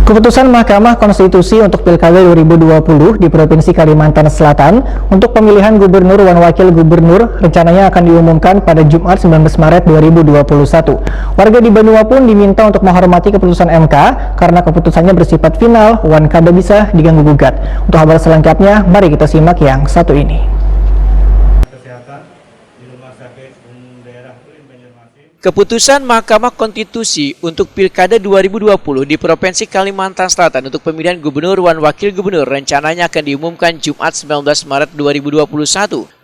Keputusan Mahkamah Konstitusi untuk Pilkada 2020 di Provinsi Kalimantan Selatan untuk pemilihan gubernur dan wakil gubernur rencananya akan diumumkan pada Jumat 19 Maret 2021. Warga di Banua pun diminta untuk menghormati keputusan MK karena keputusannya bersifat final dan kada bisa diganggu gugat. Untuk kabar selengkapnya, mari kita simak yang satu ini. Keputusan Mahkamah Konstitusi untuk Pilkada 2020 di Provinsi Kalimantan Selatan untuk pemilihan gubernur dan wakil gubernur rencananya akan diumumkan Jumat 19 Maret 2021.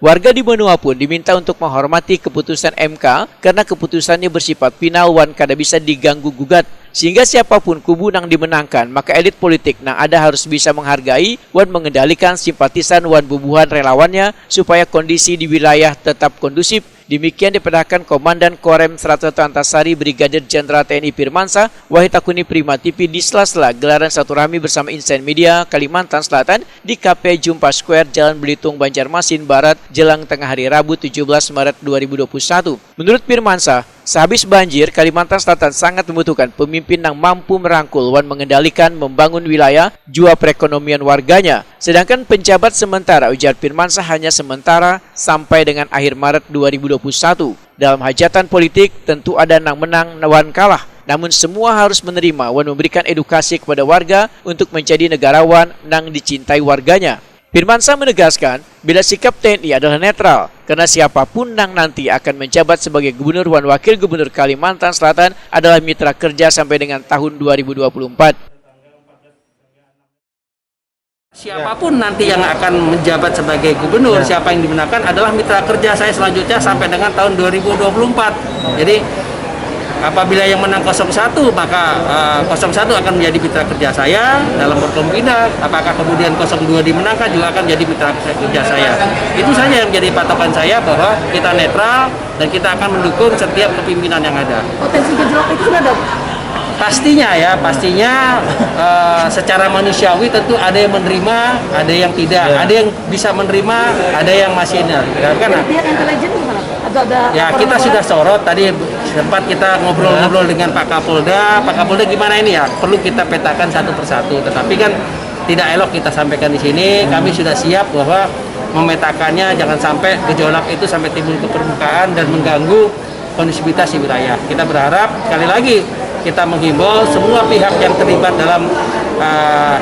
Warga di Banua pun diminta untuk menghormati keputusan MK karena keputusannya bersifat final dan kada bisa diganggu gugat. Sehingga siapapun kubu yang dimenangkan, maka elit politik yang ada harus bisa menghargai dan mengendalikan simpatisan dan bubuhan relawannya supaya kondisi di wilayah tetap kondusif. Demikian dipedahkan Komandan Korem 101 Antasari Brigadir Jenderal TNI Firmansyah Wahid Takuni Prima TV di sela-sela gelaran silaturahmi bersama Insight Media Kalimantan Selatan di KP Jumpa Square Jalan Belitung Banjarmasin Barat jelang tengah hari Rabu 17 Maret 2021. Menurut Firmansyah, sehabis banjir, Kalimantan Selatan sangat membutuhkan pemimpin yang mampu merangkul dan mengendalikan membangun wilayah jua perekonomian warganya. Sedangkan penjabat sementara, ujar Firmansyah, hanya sementara sampai dengan akhir Maret 2021. Dalam hajatan politik tentu ada yang menang dan kalah. Namun semua harus menerima dan memberikan edukasi kepada warga untuk menjadi negarawan yang dicintai warganya. Firmansyah menegaskan, bila sikap TNI adalah netral, karena siapapun yang nanti akan menjabat sebagai gubernur dan wakil gubernur Kalimantan Selatan adalah mitra kerja sampai dengan tahun 2024. Siapapun nanti yang akan menjabat sebagai gubernur, siapa yang dimenangkan adalah mitra kerja saya selanjutnya sampai dengan tahun 2024. Jadi apabila yang menang 01, maka 01 akan menjadi mitra kerja saya dalam berkombinasi. Apakah kemudian 02 dimenangkan juga akan menjadi mitra kerja saya. Itu saja yang menjadi patokan saya, bahwa kita netral dan kita akan mendukung setiap kepimpinan yang ada. Potensi gejolak itu sudah ada? Pastinya secara manusiawi tentu ada yang menerima, ada yang tidak, ada yang bisa menerima, ada yang masih karena pihak intelijen gimana? Ya, kita sudah sorot tadi, sempat kita ngobrol-ngobrol dengan Pak Kapolda. Pak Kapolda gimana ini ya? Perlu kita petakan satu persatu. Tetapi kan tidak elok kita sampaikan di sini. Kami sudah siap bahwa memetakannya, jangan sampai gejolak itu sampai timbul ke permukaan dan mengganggu kondusivitas di wilayah. Kita berharap sekali lagi kita menghimbau semua pihak yang terlibat dalam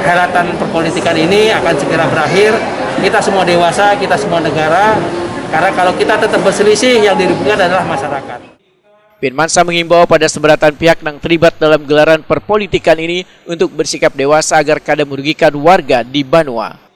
helatan perpolitikan ini akan segera berakhir. Kita semua dewasa, kita semua negara. Karena kalau kita tetap berselisih, yang dirugikan adalah masyarakat. Firmansyah menghimbau pada seberatan pihak yang terlibat dalam gelaran perpolitikan ini untuk bersikap dewasa agar kada merugikan warga di Banua.